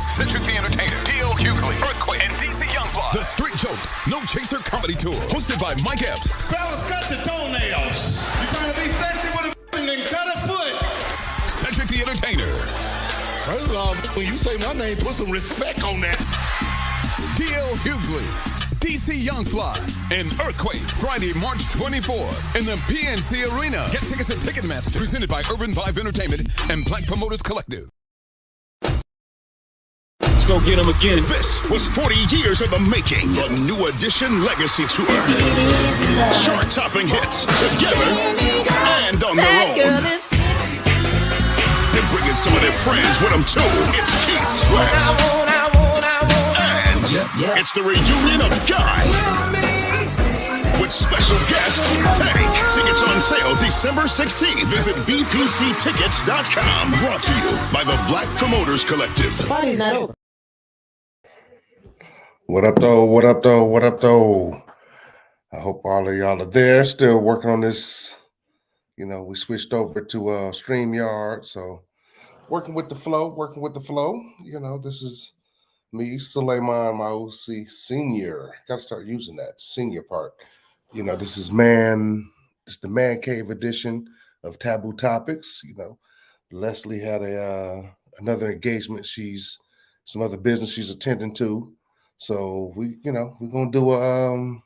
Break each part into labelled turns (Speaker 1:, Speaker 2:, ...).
Speaker 1: Cedric the Entertainer, D.L. Hughley, Earthquake, and DC Youngblood. The Street Jokes No Chaser Comedy Tour, hosted by Mancave.
Speaker 2: Fellas, cut your toenails. You trying to be sexy with a and then cut a foot.
Speaker 1: Cedric the Entertainer.
Speaker 2: First of all, when you say my name, put some respect on that.
Speaker 1: D.L. Hughley, DC Youngfly, and Earthquake, Friday, March 24th in the PNC Arena. Get tickets at Ticketmaster. Presented by Urban Vibe Entertainment and Black Promoters Collective.
Speaker 3: Let's go get them again.
Speaker 4: This was 40 years in the making. The New Edition Legacy Tour. Chart-topping hits together and on their own. They're bringing some of their friends with them too. It's Keith Sweat. And it's the reunion of Guy with special guest Tank. Tickets on sale December 16th. Visit bpctickets.com. Brought to you by the Black Promoters Collective.
Speaker 5: The party's not over.
Speaker 6: What up, though? What up, though? What up, though? I hope all of y'all are there, still working on this. You know, we switched over to StreamYard, so working with the flow. You know, this is me, Sulaiman, my OC senior. Got to start using that senior part. You know, this is it's the Mancave edition of Taboo Topics. You know, Leslie had another engagement. Some other business she's attending to. So we're gonna do a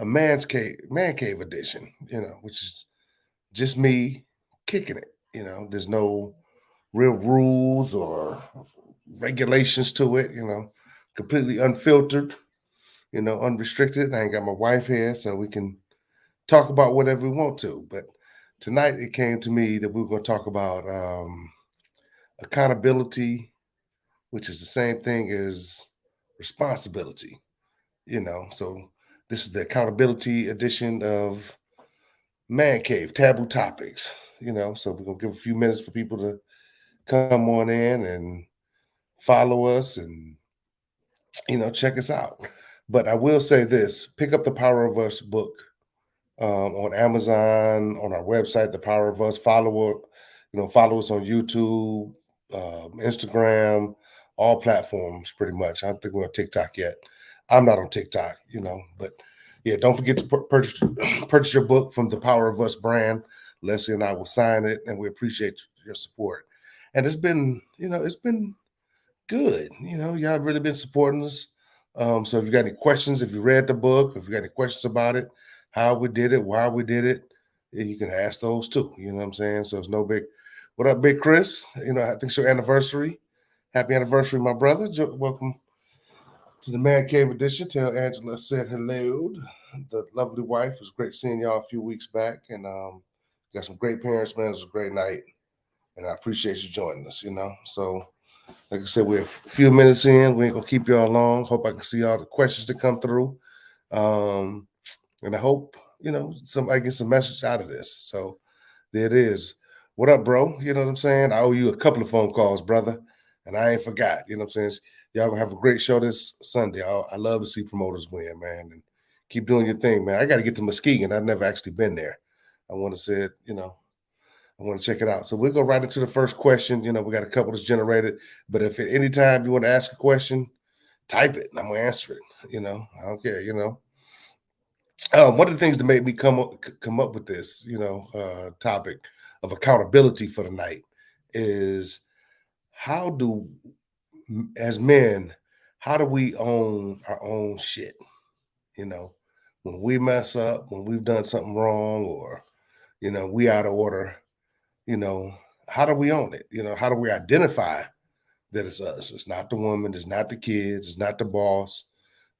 Speaker 6: man cave edition, you know, which is just me kicking it. You know, there's no real rules or regulations to it, you know, completely unfiltered, you know, unrestricted. I ain't got my wife here, so we can talk about whatever we want to. But tonight it came to me that we were going to talk about accountability, which is the same thing as responsibility, you know. So this is the accountability edition of Man Cave, Taboo Topics, you know. So we're going to give a few minutes for people to come on in and follow us and, you know, check us out. But I will say this, pick up the Power of Us book on Amazon, on our website, The Power of Us. Follow us on YouTube, Instagram, all platforms pretty much. I don't think we're on TikTok yet. I'm not on TikTok, you know, but yeah, don't forget to purchase your book from the Power of Us brand. Leslie and I will sign it, and we appreciate your support. And it's been good. You know, y'all have really been supporting us. So if you got any questions, if you read the book, if you got any questions about it, how we did it, why we did it, you can ask those too. You know what I'm saying? So it's no big. What up, Big Chris? You know, I think it's your anniversary. Happy anniversary, my brother. Welcome to the Man Cave edition. Tell Angela I said hello. The lovely wife. It was great seeing y'all a few weeks back. And got some great parents, man. It was a great night. And I appreciate you joining us, you know. So, like I said, we're a few minutes in. We ain't going to keep y'all long. Hope I can see all the questions that come through. And I hope, you know, somebody gets a message out of this. So, there it is. What up, bro? You know what I'm saying? I owe you a couple of phone calls, brother. And I ain't forgot. You know what I'm saying? Y'all going to have a great show this Sunday. I love to see promoters win, man. And keep doing your thing, man. I got to get to Muskegon. I've never actually been there. I want to say it, you know. I want to check it out. So we'll go right into the first question. You know, we got a couple that's generated. But if at any time you want to ask a question, type it and I'm going to answer it. You know, I don't care, you know. One of the things that made me come up with this, you know, topic of accountability for the night is as men, how do we own our own shit? You know, when we mess up, when we've done something wrong or, you know, we out of order, you know, how do we own it? You know, how do we identify that it's us? It's not the woman, it's not the kids, it's not the boss,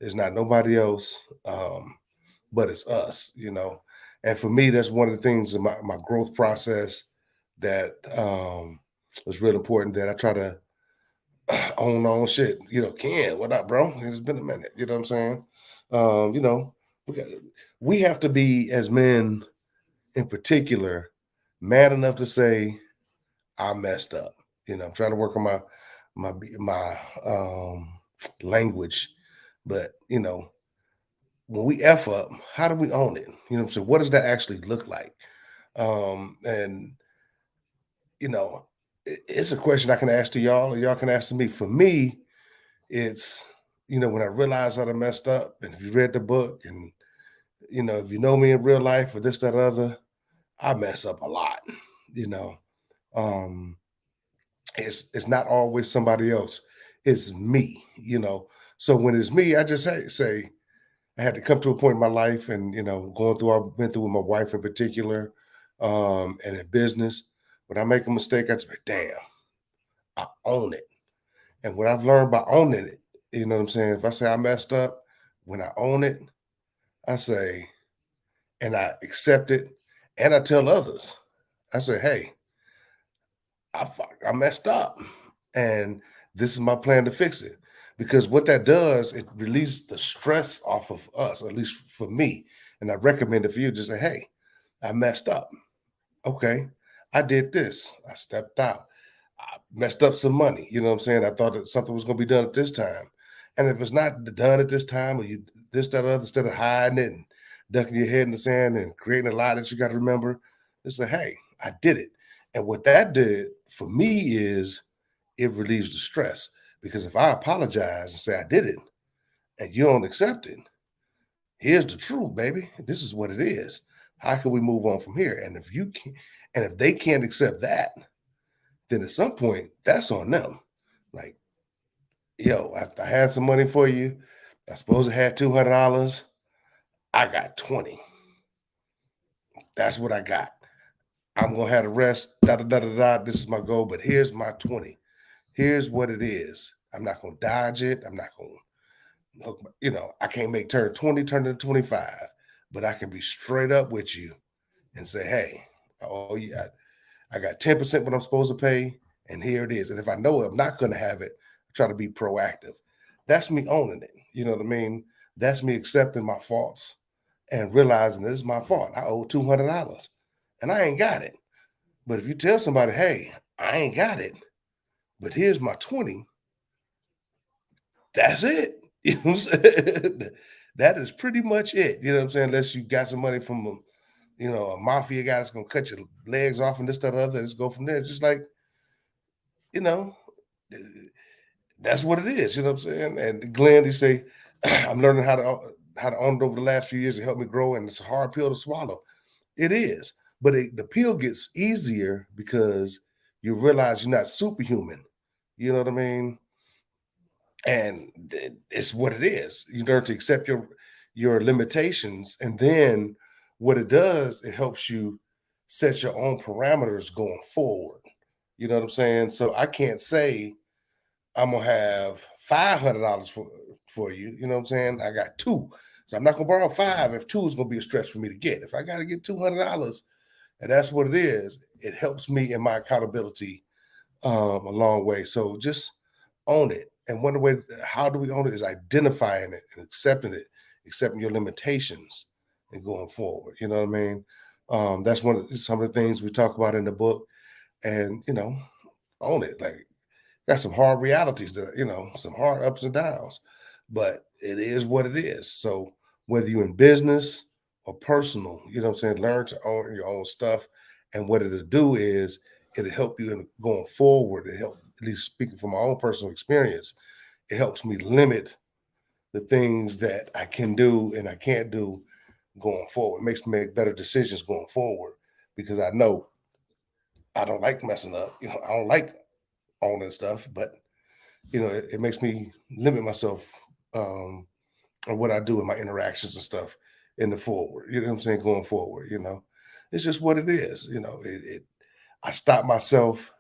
Speaker 6: it's not nobody else, but it's us, you know. And for me, that's one of the things in my growth process that was real important, that I try to own my own shit. You know, Ken, what up, bro? It's been a minute, you know what I'm saying? You know, we have to be, as men in particular, mad enough to say, I messed up. You know, I'm trying to work on my language, but you know, when we F up, how do we own it? You know what I'm saying? What does that actually look like? And you know, it's a question I can ask to y'all, or y'all can ask to me. For me, it's, when I realized that I messed up, and if you read the book, and if you know me in real life or this, that, or other, I mess up a lot. You know, um, it's not always somebody else; it's me. So when it's me, I just say I had to come to a point in my life, and going through, I've been through with my wife in particular, and in business. When I make a mistake, I just be, damn, I own it. And what I've learned by owning it, you know what I'm saying? If I say I messed up, when I own it, I say, and I accept it, and I tell others, I say, hey, I messed up, and this is my plan to fix it. Because what that does, it releases the stress off of us, at least for me. And I recommend it for you. Just say, hey, I messed up. Okay, I did this. I stepped out. I messed up some money. You know what I'm saying? I thought that something was going to be done at this time. And if it's not done at this time, or you this, that, or other, instead of hiding it and ducking your head in the sand and creating a lie that you got to remember, just say, hey, I did it. And what that did for me is it relieves the stress. Because if I apologize and say I did it and you don't accept it, here's the truth, baby. This is what it is. How can we move on from here? And if you can, and if they can't accept that, then at some point that's on them. Like, yo, I had some money for you. I suppose I had $200. I got 20. That's what I got. I'm gonna have the rest. Da da da da da. This is my goal, but here's my 20. Here's what it is. I'm not gonna dodge it. I'm not gonna, I can't make turn 20 turn to 25, but I can be straight up with you and say, hey, oh yeah, I got 10% what I'm supposed to pay, and here it is. And if I know I'm not going to have it, I try to be proactive. That's me owning it. You know what I mean? That's me accepting my faults and realizing this is my fault. I owe $200 and I ain't got it. But if you tell somebody, hey, I ain't got it, but here's my 20, that's it. You know what I'm saying? That is pretty much it. You know what I'm saying? Unless you got some money from a mafia guy that's gonna cut your legs off and this, that, other, let's go from there. Just like, you know, that's what it is. You know what I'm saying? And Glenn, he say, I'm learning how to own it over the last few years to help me grow, and it's a hard pill to swallow. It is, but the pill gets easier because you realize you're not superhuman. You know what I mean? And it's what it is. You learn to accept your limitations, and then what it does, it helps you set your own parameters going forward. You know what I'm saying? So I can't say I'm gonna have $500 for you. You know what I'm saying? I got two, so I'm not gonna borrow five if two is gonna be a stretch for me to get. If I got to get $200, and that's what it is, it helps me in my accountability a long way. So just own it. And one way, how do we own it, is identifying it and accepting your limitations and going forward. You know what I mean? That's some of the things we talk about in the book, and own it. Like, got some hard realities that some hard ups and downs, but it is what it is. So whether you're in business or personal, you know what I'm saying, learn to own your own stuff. And what it'll do is it'll help you in going forward. It help, at least speaking from my own personal experience, it helps me limit the things that I can do and I can't do going forward. It makes me make better decisions going forward because I know I don't like messing up. I don't like owning stuff, but it makes me limit myself on what I do in my interactions and stuff in the forward. You know what I'm saying? Going forward, it's just what it is. I stop myself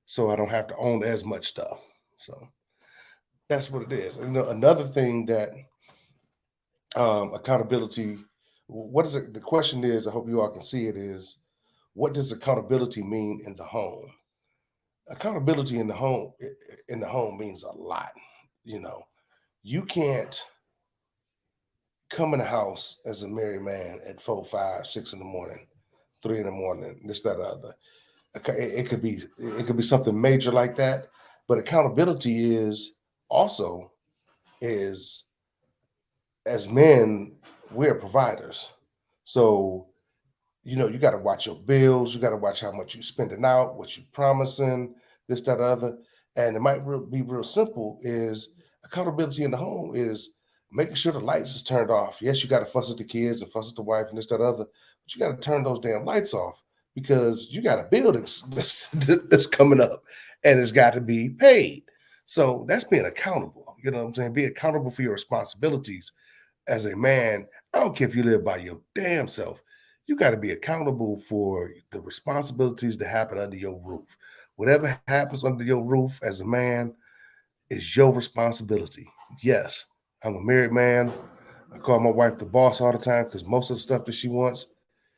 Speaker 6: so I don't have to own as much stuff. So that's what it is. Another thing that accountability. What is it? The question is, I hope you all can see it, is what does accountability mean in the home? Accountability in the home means a lot. You know, you can't come in the house as a married man at 4, 5, 6 in the morning, 3 in the morning, this, that, or other. Okay, it could be something major like that. But accountability is as men, we're providers. So you got to watch your bills. You got to watch how much you're spending out, what you're promising, this, that, other. And it might be real simple is accountability in the home is making sure the lights is turned off. Yes, you got to fuss at the kids and fuss at the wife and this, that, other, but you got to turn those damn lights off because you got a bill that's coming up and it's got to be paid. So that's being accountable. You know what I'm saying? Be accountable for your responsibilities as a man. I don't care if you live by your damn self. You got to be accountable for the responsibilities that happen under your roof. Whatever happens under your roof as a man is your responsibility. Yes, I'm a married man. I call my wife the boss all the time because most of the stuff that she wants,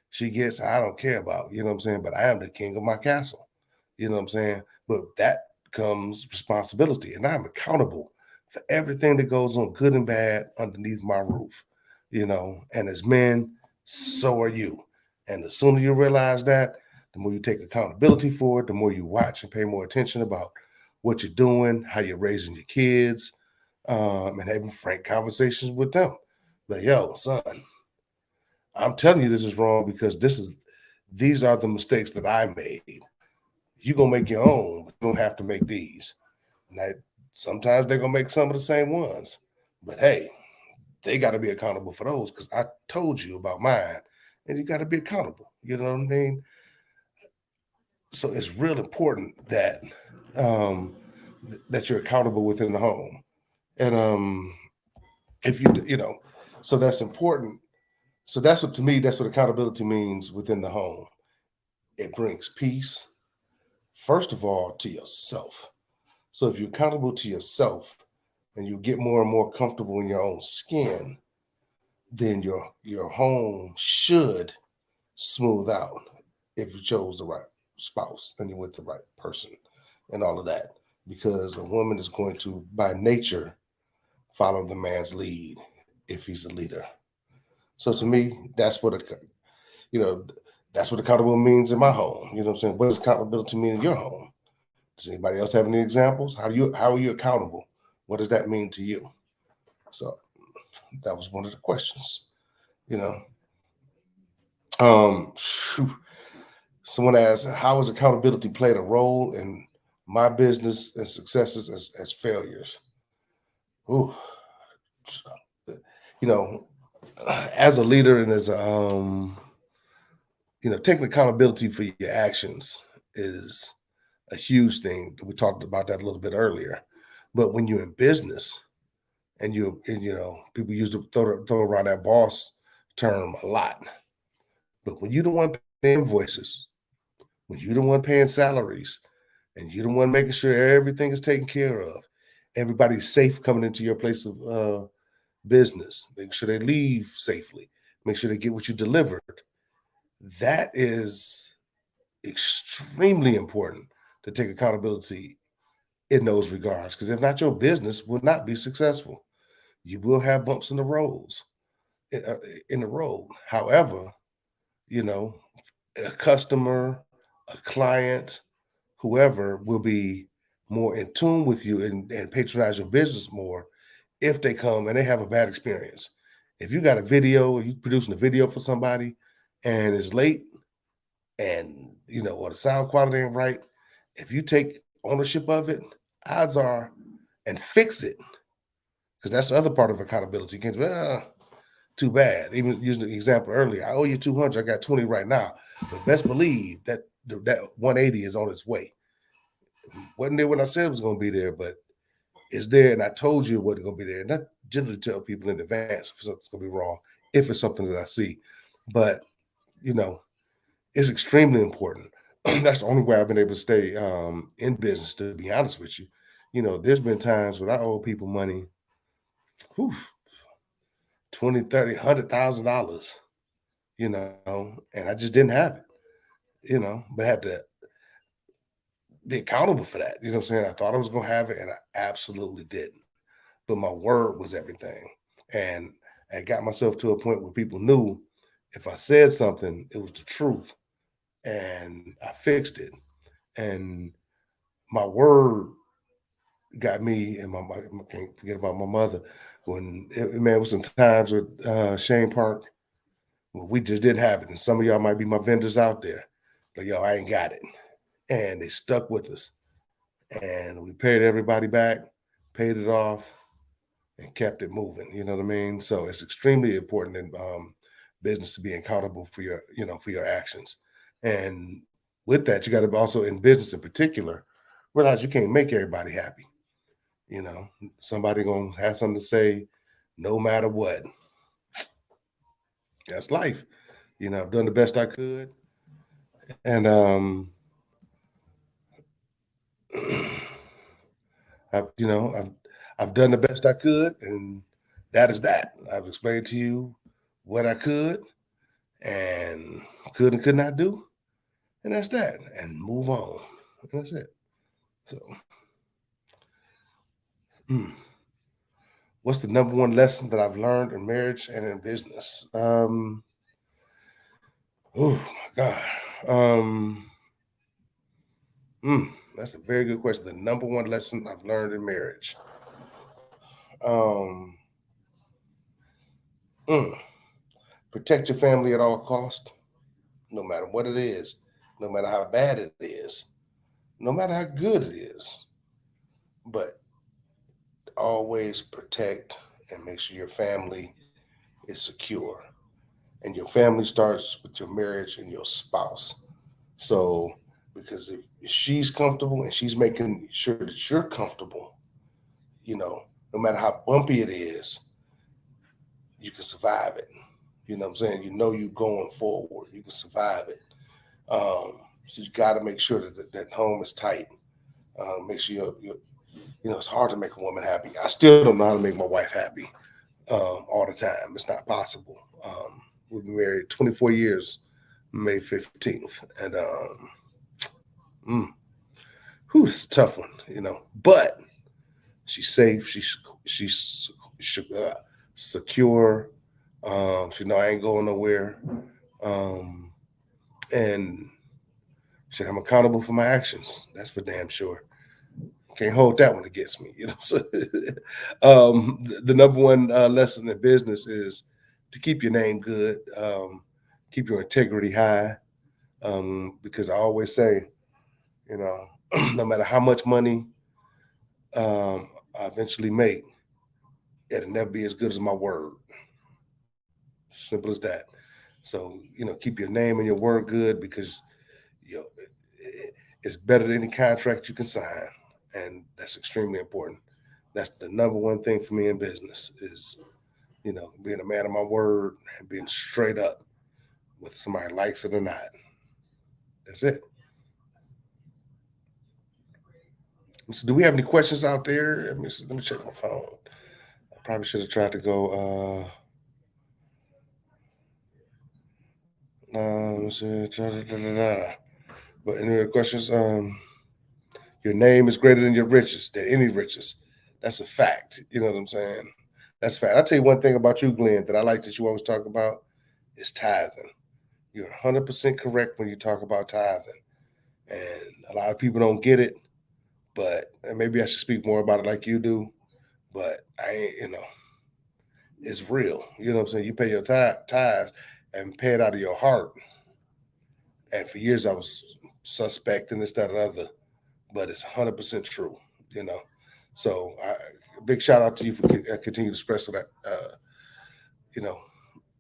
Speaker 6: she gets, I don't care about. You know what I'm saying? But I am the king of my castle. You know what I'm saying? But that comes responsibility, and I'm accountable for everything that goes on, good and bad, underneath my roof. And as men, so are you. And the sooner you realize that, the more you take accountability for it, the more you watch and pay more attention about what you're doing, how you're raising your kids, and having frank conversations with them. Like, yo, son, I'm telling you this is wrong because these are the mistakes that I made. You're gonna make your own, but you don't have to make these. Now, sometimes they're gonna make some of the same ones, but hey, they got to be accountable for those because I told you about mine, and you got to be accountable. You know what I mean? So it's real important that that you're accountable within the home, and if so that's important. So that's what to me, that's what accountability means within the home. It brings peace, first of all, to yourself. So if you're accountable to yourself and you get more and more comfortable in your own skin, then your home should smooth out if you chose the right spouse and you're with the right person and all of that. Because a woman is going to, by nature, follow the man's lead if he's a leader. So to me, you know, that's what accountable means in my home. You know what I'm saying? What does accountability mean in your home? Does anybody else have any examples? How are you accountable? What does that mean to you? So that was one of the questions. You know, someone asked, how has accountability played a role in my business and successes as failures? Ooh, as a leader and as taking accountability for your actions is a huge thing. We talked about that a little bit earlier. But when you're in business and people used to throw around that boss term a lot. But when you're the one paying invoices, when you're the one paying salaries, and you're the one making sure everything is taken care of, everybody's safe coming into your place of business, make sure they leave safely, make sure they get what you delivered. That is extremely important to take accountability in those regards, because if not, your business will not be successful. You will have bumps in the roads, in the road. However, a customer, a client, whoever will be more in tune with you and patronize your business more if they come and they have a bad experience. If you got a video, you producing a video for somebody and it's late and or the sound quality ain't right, if you take ownership of it, odds are, and fix it, because that's the other part of accountability. You can't, too bad. Even using the example earlier, I owe you 200, I got 20 right now. But best believe that 180 is on its way. Wasn't there when I said it was going to be there, but it's there, and I told you it wasn't going to be there. And I generally tell people in advance if something's going to be wrong, if it's something that I see. But, it's extremely important. That's the only way I've been able to stay in business, to be honest with you. There's been times when I owe people money, whew, 20, 30, $100,000, and I just didn't have it, but I had to be accountable for that. You know what I'm saying? I thought I was going to have it, and I absolutely didn't. But my word was everything. And I got myself to a point where people knew if I said something, it was the truth. And I fixed it. And my word got me, and I can't forget about my mother. When, man, it was some times with Shane Park, We just didn't have it. And some of y'all might be my vendors out there. Like, yo, I ain't got it. And they stuck with us. And we paid everybody back, paid it off, and kept it moving. You know what I mean? So it's extremely important in business to be accountable for your, for your actions. And with that, you got to also, in business in particular, realize you can't make everybody happy. Somebody gonna have something to say no matter what. That's life. I've done the best I could. And I've done the best I could, and that is that. I've explained to you what I could and could not do, and that's that. And move on. And that's it. So, what's the number one lesson that I've learned in marriage and in business? Oh my God. That's a very good question. The number one lesson I've learned in marriage. Protect your family at all costs, no matter what it is, no matter how bad it is, no matter how good it is. But always protect and make sure your family is secure. And your family starts with your marriage and your spouse. So, because if she's comfortable and she's making sure that you're comfortable, no matter how bumpy it is, you can survive it. You know what I'm saying? You going forward, you can survive it. So you got to make sure that home is tight. Make sure it's hard to make a woman happy. I still don't know how to make my wife happy all the time. It's not possible. We've been married 24 years, May 15th. And it's a tough one, but she's safe. She's secure. She know I ain't going nowhere. And I'm accountable for my actions. That's for damn sure. Can't hold that one against me. The number one lesson in business is to keep your name good, keep your integrity high, because I always say, no matter how much money I eventually make, it'll never be as good as my word. Simple as that. So, keep your name and your word good, because it's better than any contract you can sign. And that's extremely important. That's the number one thing for me in business is, being a man of my word and being straight up, whether somebody likes it or not. That's it. So do we have any questions out there? Let me check my phone. I probably should have tried to go, but any other questions? Your name is greater than your riches, than any riches. That's a fact. You know what I'm saying? That's a fact. I'll tell you one thing about you, Glenn, that I like that you always talk about is tithing. You're 100% correct when you talk about tithing. And a lot of people don't get it, and maybe I should speak more about it like you do, but I ain't, it's real. You know what I'm saying? You pay your tithes and pay it out of your heart. And for years I was suspecting this, that, or other, but it's 100% true, So big shout out to you for continuing to spread so that,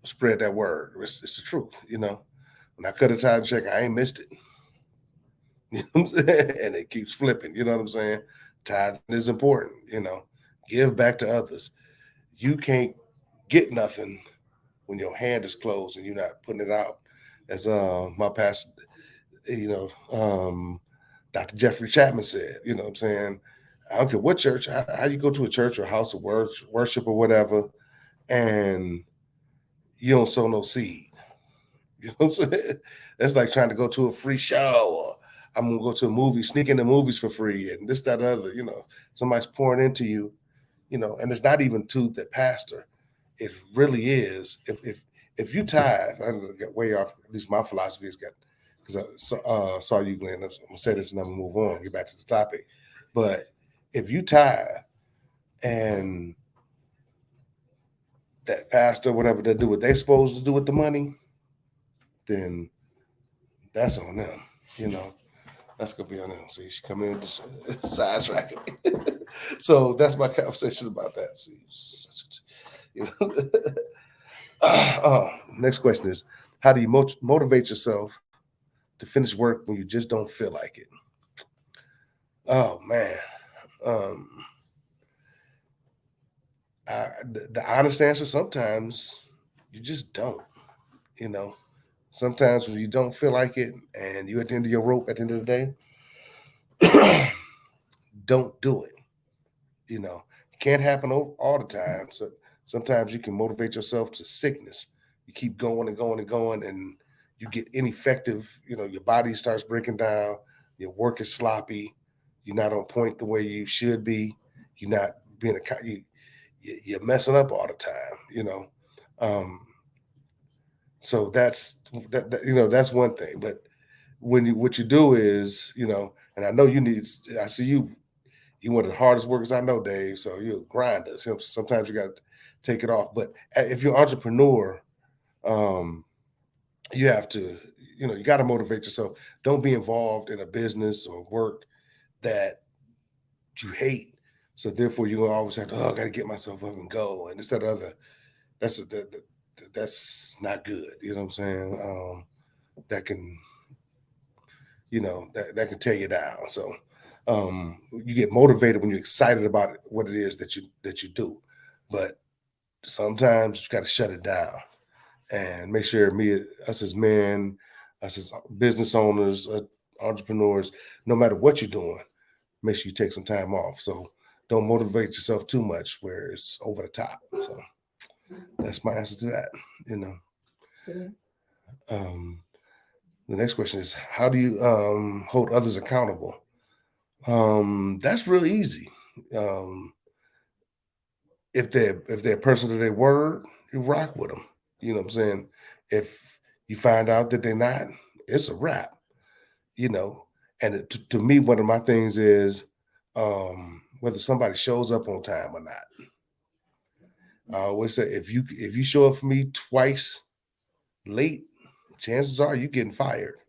Speaker 6: spread that word. It's the truth, When I cut a tithe check, I ain't missed it. You know what I'm saying? And it keeps flipping. You know what I'm saying? Tithing is important. Give back to others. You can't get nothing when your hand is closed and you're not putting it out. As my pastor, Dr. Jeffrey Chapman said, you know what I'm saying? I don't care what church, how you go to a church or a house of worship or whatever, and you don't sow no seed. You know what I'm saying? That's like trying to go to a free show, or I'm going to go to a movie, sneak into movies for free, and this, that, other, somebody's pouring into you, and it's not even to the pastor. It really is. If you tithe, I'm going to get way off, at least my philosophy has got, because I saw you, Glenn. I'm going to say this and then I'm going to move on, get back to the topic. But if you tithe and that pastor, whatever they do, what they're supposed to do with the money, then that's on them. That's gonna be on them. See, she come in just sidetracking me. So that's my conversation about that. See, next question is, how do you motivate yourself to finish work when you just don't feel like it? Oh man. The honest answer, sometimes you just don't. Sometimes when you don't feel like it and you're at the end of your rope at the end of the day, don't do it. It can't happen all the time. So sometimes you can motivate yourself to sickness. You keep going and going and going, and you get ineffective. Your body starts breaking down. Your work is sloppy. You're not on point the way you should be. You're not being you're messing up all the time. So that's that's one thing. But what you do is, and I know I see you one of the hardest workers I know, Dave. So you're a grinder. Sometimes you got to take it off. But if you're an entrepreneur, you have to, you got to motivate yourself. Don't be involved in a business or work that you hate. So therefore, you always have to, I got to get myself up and go. And instead of that's not good. You know what I'm saying? That can, that can tear you down. So you get motivated when you're excited about what it is that you do. But sometimes you got to shut it down and make sure us as men, us as business owners, entrepreneurs, no matter what you're doing, make sure you take some time off. So don't motivate yourself too much where it's over the top. So that's my answer to that. The next question is, how do you hold others accountable? That's real easy. If they're a person of their word, you rock with them. You know what I'm saying? If you find out that they're not, it's a wrap. And to me, one of my things is whether somebody shows up on time or not. I always say, if you show up for me twice late, chances are you're getting fired,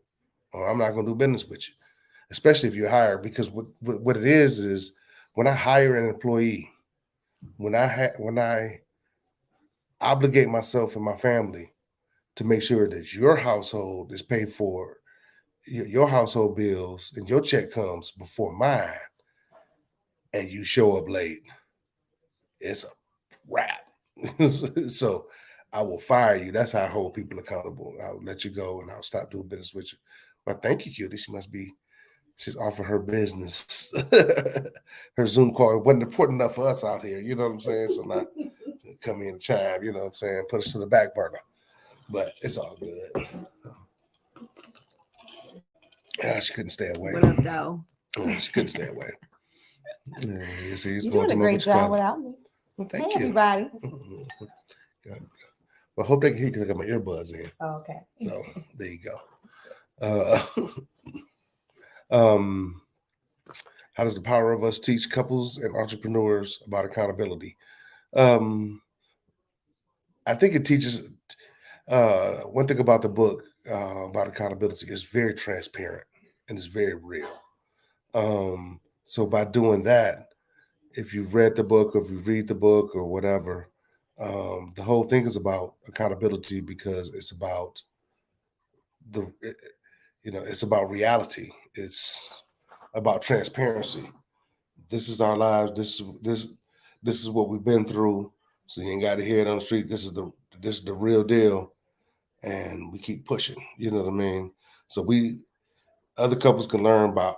Speaker 6: or I'm not going to do business with you. Especially if you're hired, because what it is when I hire an employee, when I obligate myself and my family to make sure that your household is paid for, your household bills and your check comes before mine, and you show up late, it's a wrap. So I will fire you. That's how I hold people accountable. I'll let you go and I'll stop doing business with you. But thank you, cutie. She's offering her business. Her Zoom call wasn't important enough for us out here. You know what I'm saying? So now come in and chime, you know what I'm saying? Put us to the back burner. But it's all good. She couldn't stay away.
Speaker 3: What up, though?
Speaker 6: She couldn't stay away.
Speaker 3: You're doing a great job without me.
Speaker 6: Well, thank
Speaker 3: hey,
Speaker 6: you.
Speaker 3: everybody.
Speaker 6: Well, I hope they can hear because I got my earbuds in.
Speaker 3: Oh, okay.
Speaker 6: So there you go. How does the power of us teach couples and entrepreneurs about accountability? I think it teaches one thing about the book about accountability is very transparent and it's very real. So by doing that, if you've read the book or if you read the book or whatever, the whole thing is about accountability because it's about it's about reality. It's about transparency. This is our lives. This is what we've been through. So you ain't got to hear it on the street. This is the real deal, and we keep pushing. You know what I mean? So other couples can learn about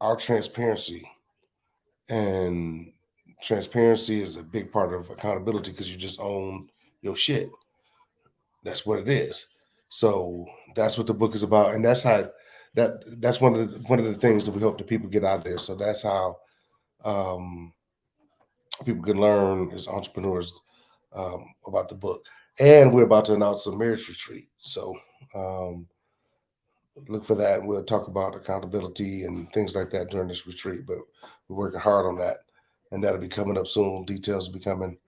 Speaker 6: our transparency, and transparency is a big part of accountability because you just own your shit. That's what it is. So that's what the book is about, and that's one of the things that we hope that people get out there. So that's how people can learn as entrepreneurs about the book. And we're about to announce a marriage retreat. So look for that. We'll talk about accountability and things like that during this retreat, but we're working hard on that. And that'll be coming up soon. Details will be coming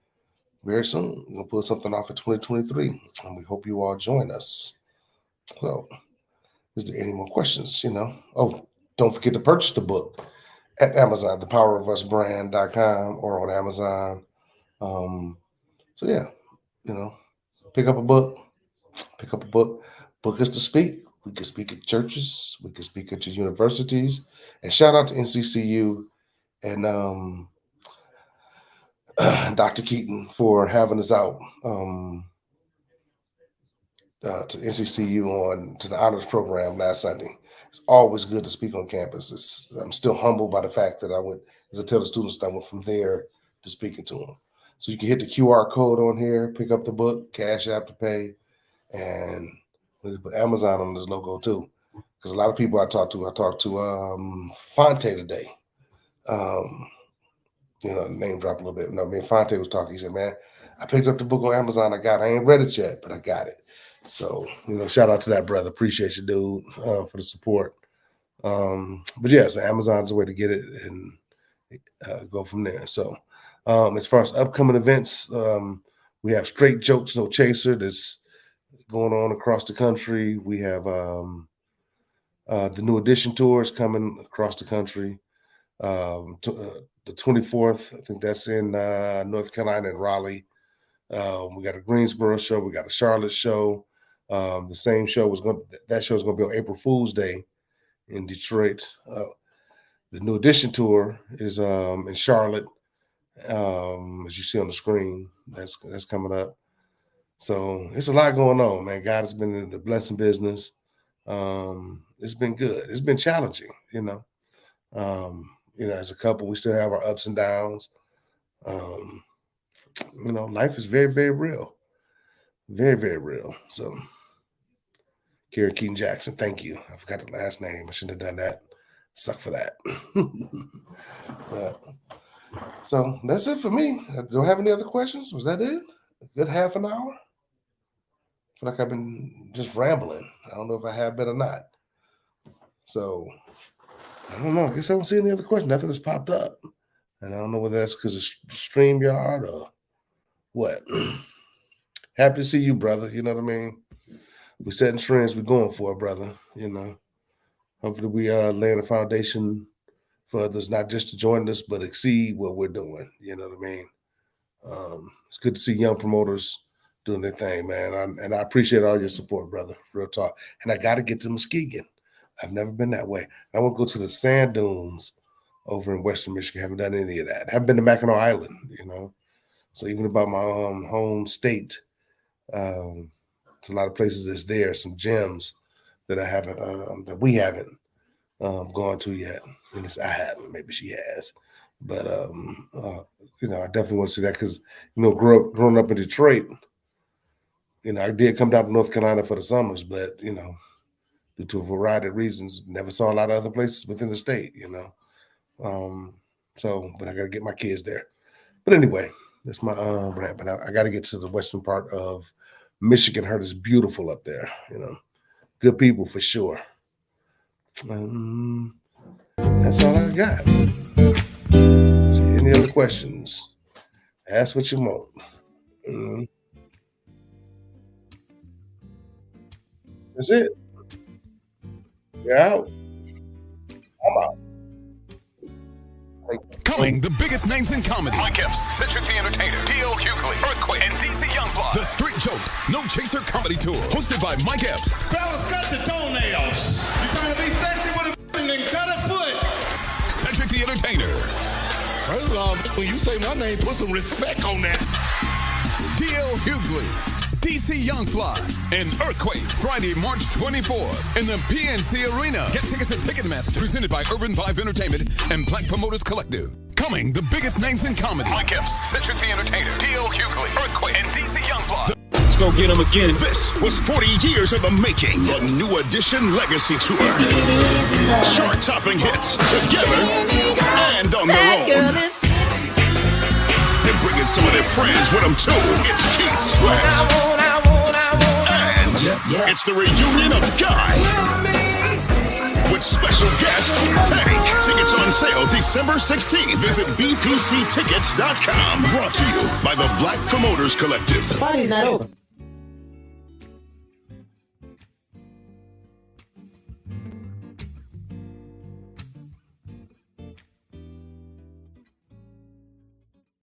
Speaker 6: very soon. We'll put something off in 2023, and we hope you all join us. So, is there any more questions? Oh, don't forget to purchase the book at Amazon, thepowerofusbrand.com, or on Amazon. So yeah, pick up a book. Book us to speak. We can speak at churches. We can speak at your universities. And shout out to NCCU and Dr. Keaton for having us out to NCCU to the honors program last Sunday. It's always good to speak on campus. I'm still humbled by the fact that I went, as I tell the students, I went from there to speaking to them. So you can hit the QR code on here, pick up the book, Cash App to pay, and we put Amazon on this logo too. Because a lot of people I talked to Fonte today. Name drop a little bit. No, me and Fonte was talking. He said, man, I picked up the book on Amazon. I ain't read it yet, but I got it. So, shout out to that brother. Appreciate you, dude, for the support. But yeah, so Amazon's the way to get it and go from there. So as far as upcoming events, we have Straight Jokes, No Chaser that's going on across the country. We have the New Edition tour is coming across the country. The 24th, I think that's in North Carolina and Raleigh. We got a Greensboro show. We got a Charlotte show. The same show that show is going to be on April Fool's Day in Detroit. The New Edition tour is in Charlotte, as you see on the screen. That's coming up. So it's a lot going on, man. God has been in the blessing business. It's been good. It's been challenging, as a couple, we still have our ups and downs. Life is very, very real. Very, very real. So, Karen Keaton Jackson, thank you. I forgot the last name. I shouldn't have done that. Suck for that. So that's it for me. Do I have any other questions? Was that it? A good half an hour? I feel like I've been just rambling. I don't know if I have been or not. So, I don't know. I guess I don't see any other questions. Nothing has popped up. And I don't know whether that's because of StreamYard or what. Happy to see you, brother. You know what I mean? We're setting trends. We're going for it, brother. Hopefully we laying a foundation for others, not just to join us, but exceed what we're doing. You know what I mean? It's good to see young promoters doing their thing, man. And I appreciate all your support, brother. Real talk. And I got to get to Muskegon. I've never been that way. I want to go to the sand dunes over in Western Michigan. Haven't done any of that. Haven't been to Mackinac Island, So even about my home state, it's a lot of places that's there, some gems that I haven't, that we haven't gone to yet. And I haven't. Maybe she has. But I definitely want to see that because growing up in Detroit, I did come down to North Carolina for the summers, but due to a variety of reasons, never saw a lot of other places within the state. But I got to get my kids there. But anyway, that's my rant. But I got to get to the western part of Michigan. Heard it's beautiful up there. Good people for sure. That's all I got. Any other questions? Ask what you want. That's it. You're out. I'm out.
Speaker 1: Coming, the biggest names in comedy. Mancave, Cedric the Entertainer, D.L. Hughley, Earthquake, and DC Youngblood. The Street Jokes, No Chaser Comedy Tour, hosted by Mancave.
Speaker 2: Fellas, cut your toenails. You trying to be sexy with a and then cut a foot.
Speaker 1: Cedric the Entertainer.
Speaker 4: First of all, when you say my name, put some respect on that.
Speaker 1: D.L. Hughley, DC Youngfly, and Earthquake, Friday, March 24th in the PNC Arena. Get tickets at Ticketmaster. Presented by Urban 5 Entertainment and Black Promoters Collective. Coming, the biggest names in comedy. Mancave, Cedric the Entertainer, D.L. Hughley, Earthquake, and DC Youngfly.
Speaker 5: Let's go get him again.
Speaker 4: This was 40 years of the making. The New Edition Legacy Tour. Chart-topping hits together and on their own. They're bringing some of their friends with them too. It's Keith Sweat. And it's the reunion of Guy with special guest Tank. Tickets on sale December 16th. Visit bpctickets.com. Brought to you by the Black Promoters Collective.
Speaker 7: The party's not over.